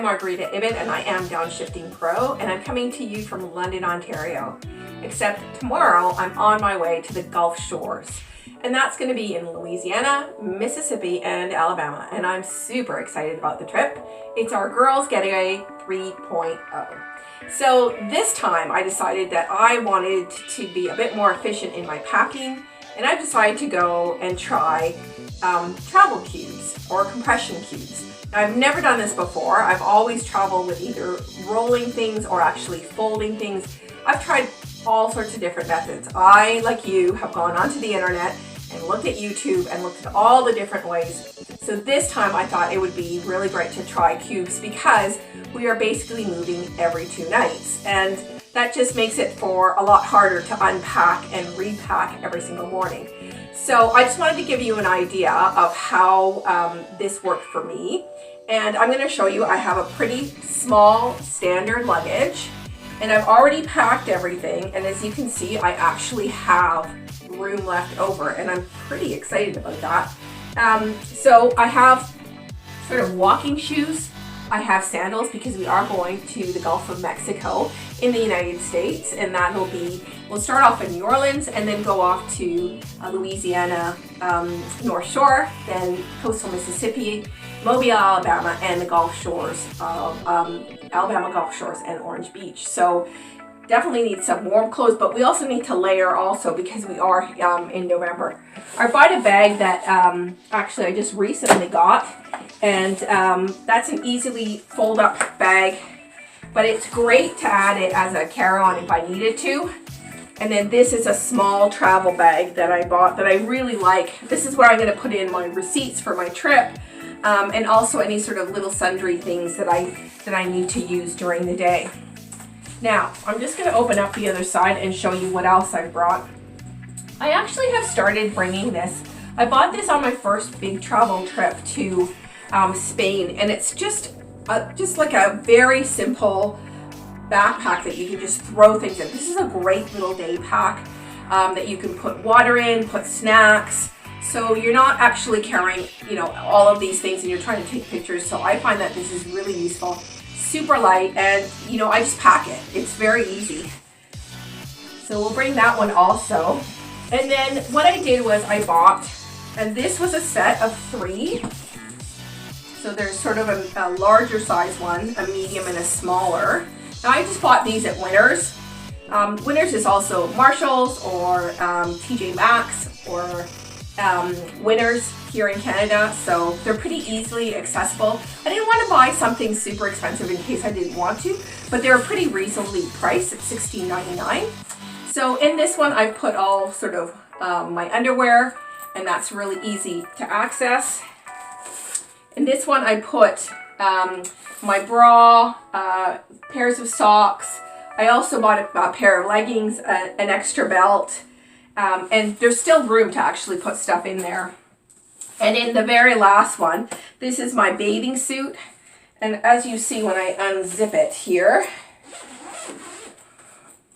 Margarita Ibbott and I am Downshifting Pro, and I'm coming to you from London, Ontario. Except tomorrow I'm on my way to the Gulf Shores, and that's going to be in Louisiana, Mississippi, and Alabama, and I'm super excited about the trip. It's our Girls Getaway 3.0. So this time I decided that I wanted to be a bit more efficient in my packing, and I've decided to go and try travel cubes or compression cubes. Now, I've never done this before. I've always traveled with either rolling things or actually folding things. I've tried all sorts of different methods. I, like you, have gone onto the internet and looked at YouTube and looked at all the different ways. So this time I thought it would be really great to try cubes because we are basically moving every 2 nights. And that just makes it for a lot harder to unpack and repack every single morning. So I just wanted to give you an idea of how this worked for me. And I'm going to show you, I have a pretty small standard luggage and I've already packed everything. And as you can see, I actually have room left over and I'm pretty excited about that. So I have sort of walking shoes. I have sandals because we are going to the Gulf of Mexico in the United States, and that'll be, we'll start off in New Orleans and then go off to Louisiana, North Shore, then coastal Mississippi, Mobile, Alabama, and the Gulf Shores of Alabama Gulf Shores and Orange Beach. So definitely need some warm clothes, but we also need to layer also because we are in November. I bought a bag that actually I just recently got, and that's an easily fold up bag, but it's great to add it as a carry-on if I needed to. And then this is a small travel bag that I bought that I really like. This is where I'm going to put in my receipts for my trip, and also any sort of little sundry things that I need to use during the day. Now, I'm just going to open up the other side and show you what else I brought. I actually have started bringing this. I bought this on my first big travel trip to Spain, and it's just like a very simple backpack that you can just throw things in. This is a great little day pack that you can put water in, put snacks. So you're not actually carrying, all of these things and you're trying to take pictures. So I find that this is really useful. Super light, and I just pack it. It's very easy. So we'll bring that one also. And then what I did was I bought, and this was a set of 3. So there's sort of a larger size one, a medium, and a smaller. Now I just bought these at Winners. Winners is also Marshalls or TJ Maxx or Winners here in Canada, so they're pretty easily accessible. I didn't want to buy something super expensive in case I didn't want to, but they're pretty reasonably priced at $16.99. So in this one I put all sort of my underwear, and that's really easy to access. In this one I put my bra, pairs of socks. I also bought a pair of leggings, an extra belt, and there's still room to actually put stuff in there. And in the very last one, this is my bathing suit. And as you see when I unzip it here,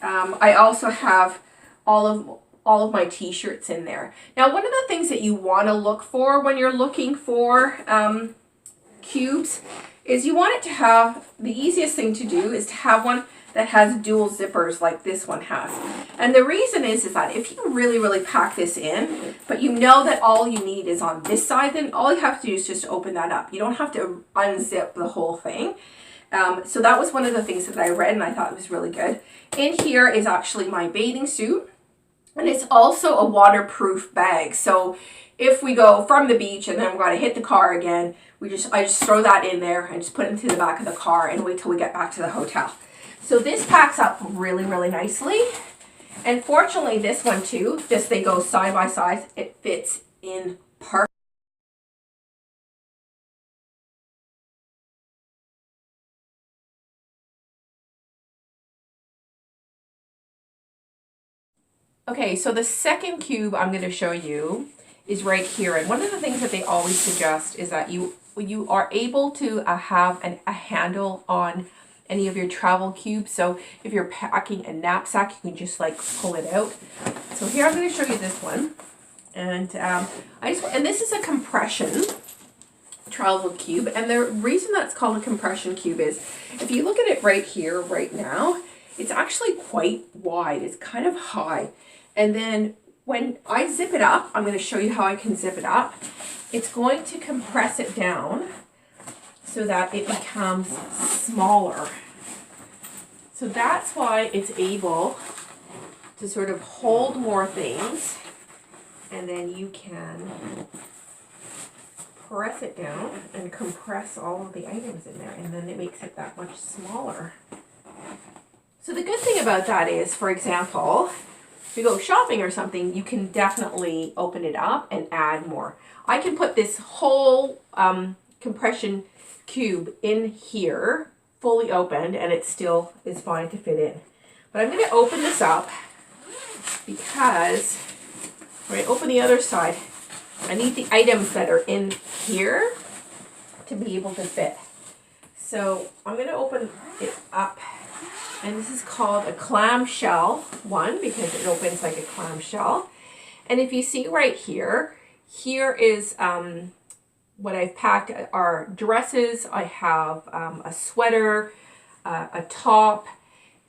I also have all of my t-shirts in there. Now, one of the things that you want to look for when you're looking for cubes is you want it to have, the easiest thing to do is to have one that has dual zippers like this one has. And the reason is that if you really pack this in, but you know that all you need is on this side, then all you have to do is just open that up. You don't have to unzip the whole thing. So that was one of the things that I read and I thought was really good. In here is actually my bathing suit, and it's also a waterproof bag. So if we go from the beach and then we're going to hit the car again, I just throw that in there and just put it into the back of the car and wait till we get back to the hotel. So this packs up really nicely. And fortunately this one too, just they go side by side, it fits in perfect. Okay, so the second cube I'm going to show you is right here. And one of the things that they always suggest is that you are able to have a handle on any of your travel cubes. So if you're packing a knapsack, you can just like pull it out. So here I'm going to show you this one, and and this is a compression travel cube. And the reason that's called a compression cube is, if you look at it right here, right now, it's actually quite wide. It's kind of high. And then when I zip it up, I'm going to show you how I can zip it up. It's going to compress it down so that it becomes smaller. So that's why it's able to sort of hold more things, and then you can press it down and compress all of the items in there, and then it makes it that much smaller. So the good thing about that is, for example, if you go shopping or something, you can definitely open it up and add more. I can put this whole compression cube in here, fully opened, and it still is fine to fit in. But I'm going to open this up because when I open the other side, I need the items that are in here to be able to fit. So I'm going to open it up, and this is called a clamshell one because it opens like a clamshell. And if you see right here, here is what I've packed are dresses. I have a sweater, a top,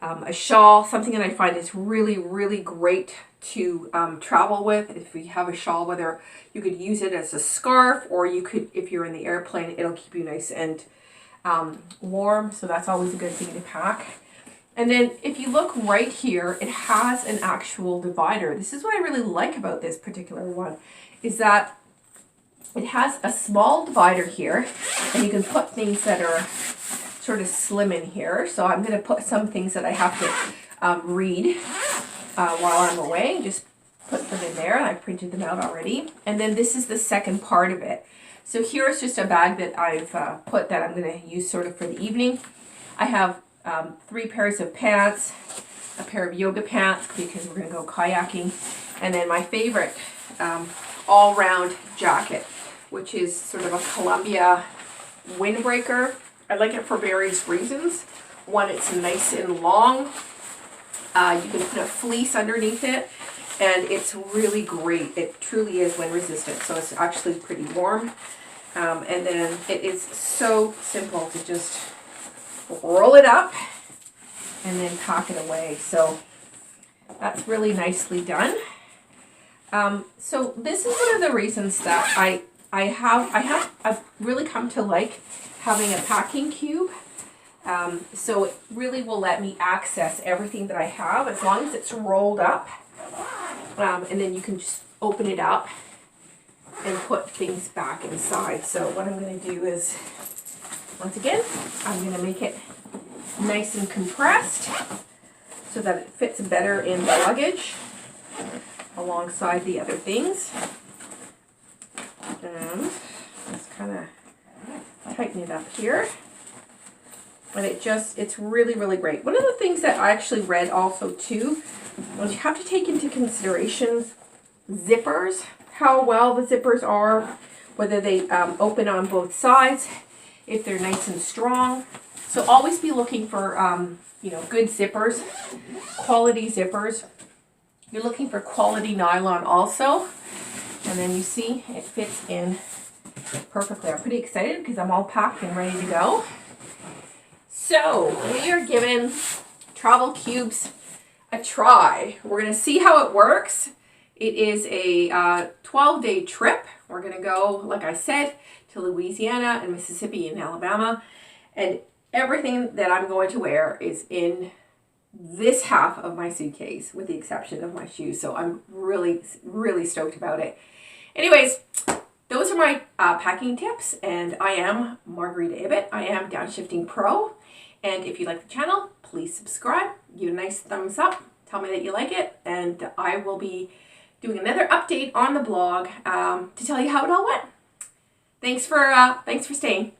a shawl, something that I find is really, really great to travel with. If you have a shawl, whether you could use it as a scarf, or you could, if you're in the airplane, it'll keep you nice and warm. So that's always a good thing to pack. And then if you look right here, it has an actual divider. This is what I really like about this particular one, is that it has a small divider here, and you can put things that are sort of slim in here. So I'm going to put some things that I have to read while I'm away. Just put them in there. I printed them out already. And then this is the second part of it. So here's just a bag that I've put that I'm going to use sort of for the evening. I have 3 pairs of pants, a pair of yoga pants because we're going to go kayaking, and then my favorite all-round jacket, which is sort of a Columbia windbreaker. I like it for various reasons. One, it's nice and long. You can put a fleece underneath it, and it's really great. It truly is wind resistant, so it's actually pretty warm. And then it is so simple to just roll it up and then pack it away. So that's really nicely done. So this is one of the reasons that I've really come to like having a packing cube. So it really will let me access everything that I have as long as it's rolled up. And then you can just open it up and put things back inside. So what I'm going to do is, once again, I'm going to make it nice and compressed so that it fits better in the luggage alongside the other things. And just kind of tighten it up here. And it's really, really great. One of the things that I actually read also too was you have to take into consideration zippers, how well the zippers are, whether they open on both sides, if they're nice and strong. So always be looking for, good zippers, quality zippers. You're looking for quality nylon also. And then you see it fits in perfectly. I'm pretty excited because I'm all packed and ready to go. So we are giving travel cubes a try. We're going to see how it works. It is a 12-day trip. We're going to go, like I said, to Louisiana and Mississippi and Alabama. And everything that I'm going to wear is in this half of my suitcase, with the exception of my shoes. So I'm really, really stoked about it. Anyways, those are my packing tips. And I am Margarita Ibbott. I am DownshiftingPRO. And if you like the channel, please subscribe. Give a nice thumbs up. Tell me that you like it. And I will be doing another update on the blog to tell you how it all went. Thanks for staying.